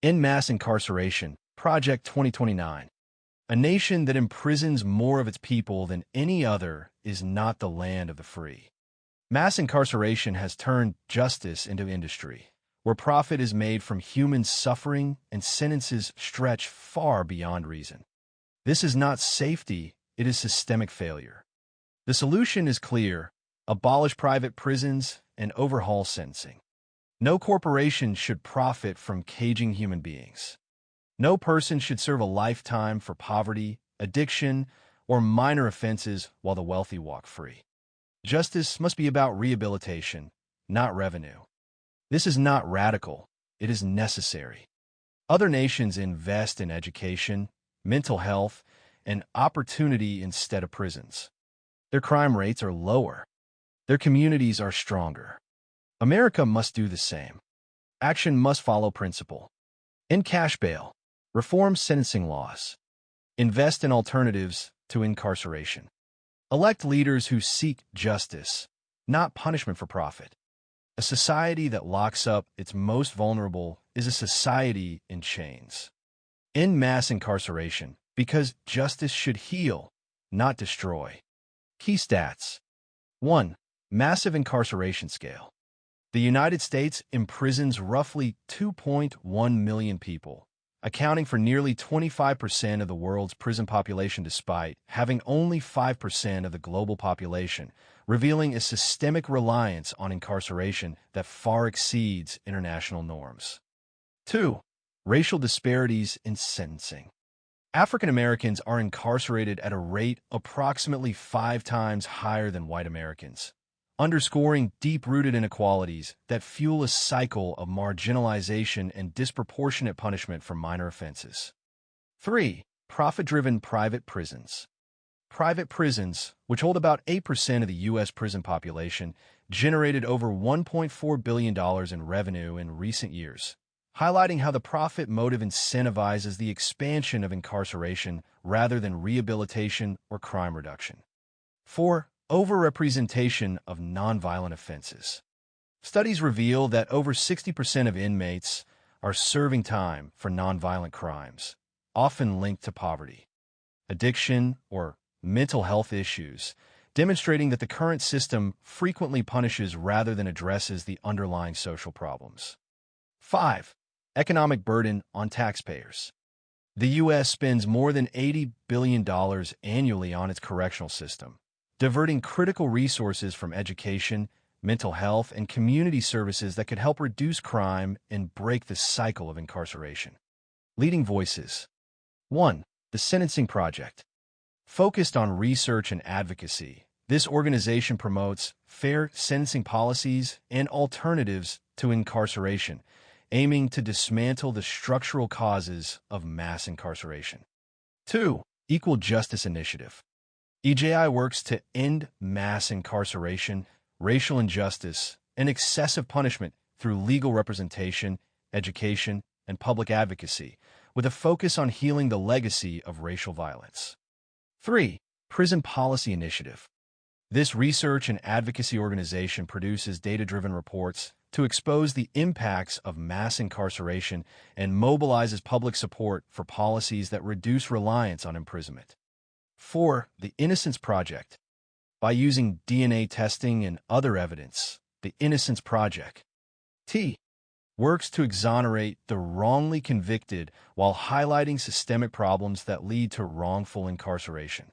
In Mass Incarceration, Project 2029. A nation that imprisons more of its people than any other is not the land of the free. Mass incarceration has turned justice into industry, where profit is made from human suffering and sentences stretch far beyond reason. This is not safety, it is systemic failure. The solution is clear: abolish private prisons and overhaul sentencing. No corporation should profit from caging human beings. No person should serve a lifetime for poverty, addiction, or minor offenses while the wealthy walk free. Justice must be about rehabilitation, not revenue. This is not radical, it is necessary. Other nations invest in education, mental health, and opportunity instead of prisons. Their crime rates are lower. Their communities are stronger. America must do the same. Action must follow principle. End cash bail. Reform sentencing laws. Invest in alternatives to incarceration. Elect leaders who seek justice, not punishment for profit. A society that locks up its most vulnerable is a society in chains. End mass incarceration, because justice should heal, not destroy. Key stats. 1. Massive incarceration scale. The United States imprisons roughly 2.1 million people, accounting for nearly 25% of the world's prison population despite having only 5% of the global population, revealing a systemic reliance on incarceration that far exceeds international norms. 2. Racial disparities in sentencing. African Americans are incarcerated at a rate approximately 5 times higher than white Americans, underscoring deep-rooted inequalities that fuel a cycle of marginalization and disproportionate punishment for minor offenses. 3. Profit-driven private prisons. Private prisons, which hold about 8% of the U.S. prison population, generated over $1.4 billion in revenue in recent years, highlighting how the profit motive incentivizes the expansion of incarceration rather than rehabilitation or crime reduction. 4. Overrepresentation of nonviolent offenses. Studies reveal that over 60% of inmates are serving time for nonviolent crimes, often linked to poverty, addiction, or mental health issues, demonstrating that the current system frequently punishes rather than addresses the underlying social problems. 5. Economic burden on taxpayers. The U.S. spends more than $80 billion annually on its correctional system, diverting critical resources from education, mental health, and community services that could help reduce crime and break the cycle of incarceration. Leading voices. 1. The Sentencing Project. Focused on research and advocacy, this organization promotes fair sentencing policies and alternatives to incarceration, aiming to dismantle the structural causes of mass incarceration. 2. Equal Justice Initiative. EJI works to end mass incarceration, racial injustice, and excessive punishment through legal representation, education, and public advocacy, with a focus on healing the legacy of racial violence. 3. Prison Policy Initiative. This research and advocacy organization produces data-driven reports to expose the impacts of mass incarceration and mobilizes public support for policies that reduce reliance on imprisonment. 4. The Innocence Project. By using DNA testing and other evidence, the Innocence Project works to exonerate the wrongly convicted while highlighting systemic problems that lead to wrongful incarceration.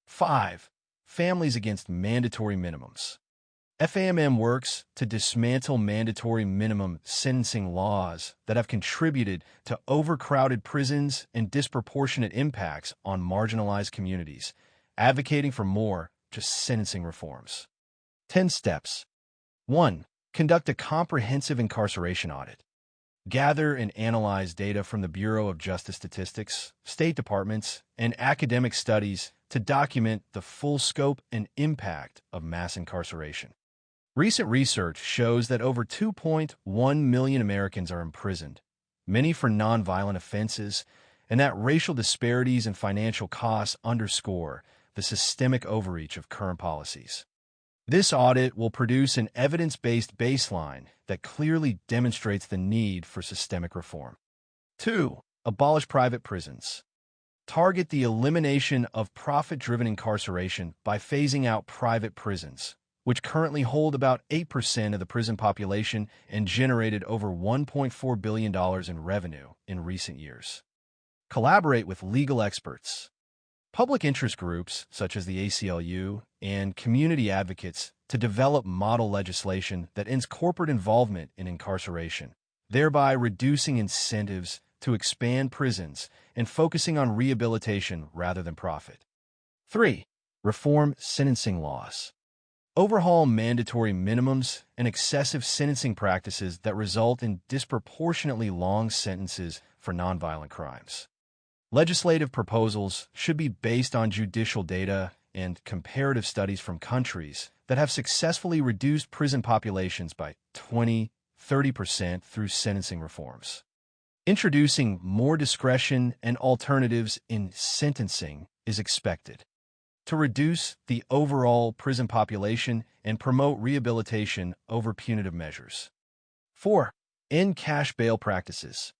5. Families Against Mandatory Minimums. FAMM works to dismantle mandatory minimum sentencing laws that have contributed to overcrowded prisons and disproportionate impacts on marginalized communities, advocating for more just sentencing reforms. 10 steps. 1. Conduct a comprehensive incarceration audit. Gather and analyze data from the Bureau of Justice Statistics, state departments, and academic studies to document the full scope and impact of mass incarceration. Recent research shows that over 2.1 million Americans are imprisoned, many for nonviolent offenses, and that racial disparities and financial costs underscore the systemic overreach of current policies. This audit will produce an evidence-based baseline that clearly demonstrates the need for systemic reform. 2. Abolish private prisons. Target the elimination of profit-driven incarceration by phasing out private prisons, which currently hold about 8% of the prison population and generated over $1.4 billion in revenue in recent years. Collaborate with legal experts, public interest groups such as the ACLU, and community advocates to develop model legislation that ends corporate involvement in incarceration, thereby reducing incentives to expand prisons and focusing on rehabilitation rather than profit. 3. Reform sentencing laws. Overhaul mandatory minimums and excessive sentencing practices that result in disproportionately long sentences for nonviolent crimes. Legislative proposals should be based on judicial data and comparative studies from countries that have successfully reduced prison populations by 20–30% through sentencing reforms. Introducing more discretion and alternatives in sentencing is expected to reduce the overall prison population and promote rehabilitation over punitive measures. 4. End cash bail practices.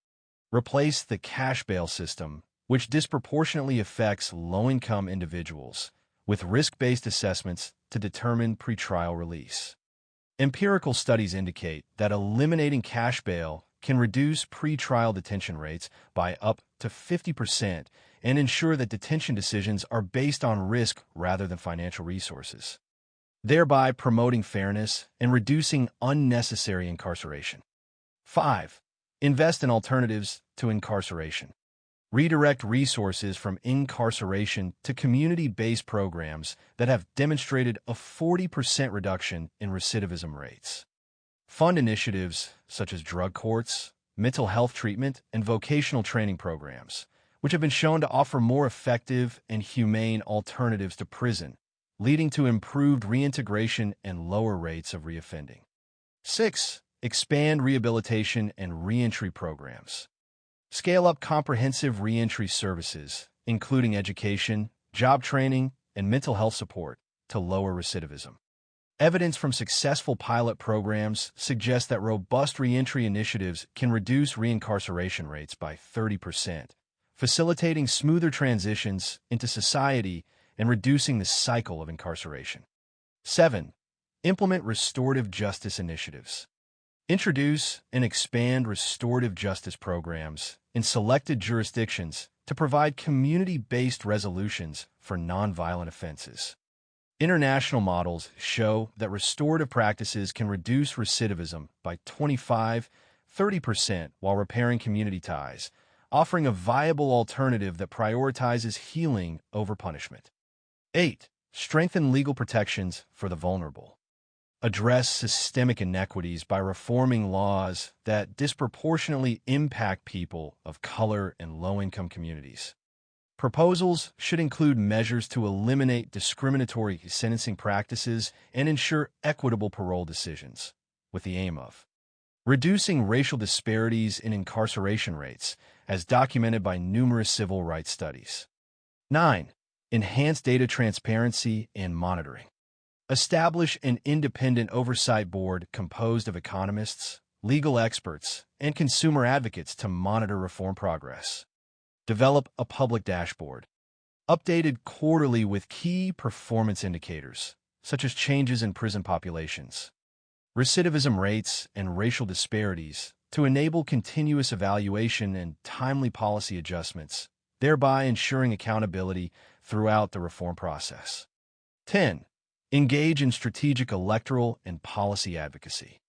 Replace the cash bail system, which disproportionately affects low-income individuals, with risk-based assessments to determine pretrial release. Empirical studies indicate that eliminating cash bail can reduce pretrial detention rates by up to 50% and ensure that detention decisions are based on risk rather than financial resources, thereby promoting fairness and reducing unnecessary incarceration. 5. Invest in alternatives to incarceration. Redirect resources from incarceration to community-based programs that have demonstrated a 40% reduction in recidivism rates. Fund initiatives such as drug courts, mental health treatment, and vocational training programs, which have been shown to offer more effective and humane alternatives to prison, leading to improved reintegration and lower rates of reoffending. 6. Expand rehabilitation and reentry programs. Scale up comprehensive reentry services, including education, job training, and mental health support, to lower recidivism. Evidence from successful pilot programs suggests that robust reentry initiatives can reduce reincarceration rates by 30%, facilitating smoother transitions into society and reducing the cycle of incarceration. 7. Implement restorative justice initiatives. Introduce and expand restorative justice programs in selected jurisdictions to provide community-based resolutions for nonviolent offenses. International models show that restorative practices can reduce recidivism by 25–30% while repairing community ties, offering a viable alternative that prioritizes healing over punishment. 8. Strengthen legal protections for the vulnerable. Address systemic inequities by reforming laws that disproportionately impact people of color and low-income communities. Proposals should include measures to eliminate discriminatory sentencing practices and ensure equitable parole decisions, with the aim of reducing racial disparities in incarceration rates, as documented by numerous civil rights studies. 9. Enhance data transparency and monitoring. Establish an independent oversight board composed of economists, legal experts, and consumer advocates to monitor reform progress. Develop a public dashboard, updated quarterly with key performance indicators, such as changes in prison populations, recidivism rates, and racial disparities, to enable continuous evaluation and timely policy adjustments, thereby ensuring accountability throughout the reform process. 10. Engage in strategic electoral and policy advocacy.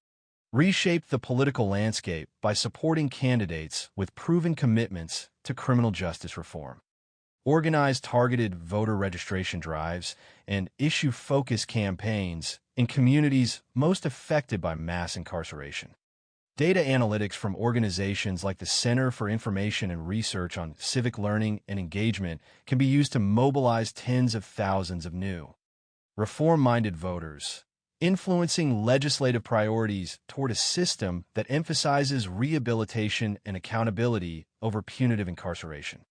Reshape the political landscape by supporting candidates with proven commitments to criminal justice reform. Organize targeted voter registration drives and issue focus campaigns in communities most affected by mass incarceration. Data analytics from organizations like the Center for Information and Research on Civic Learning and Engagement can be used to mobilize tens of thousands of new, reform-minded voters, influencing legislative priorities toward a system that emphasizes rehabilitation and accountability over punitive incarceration.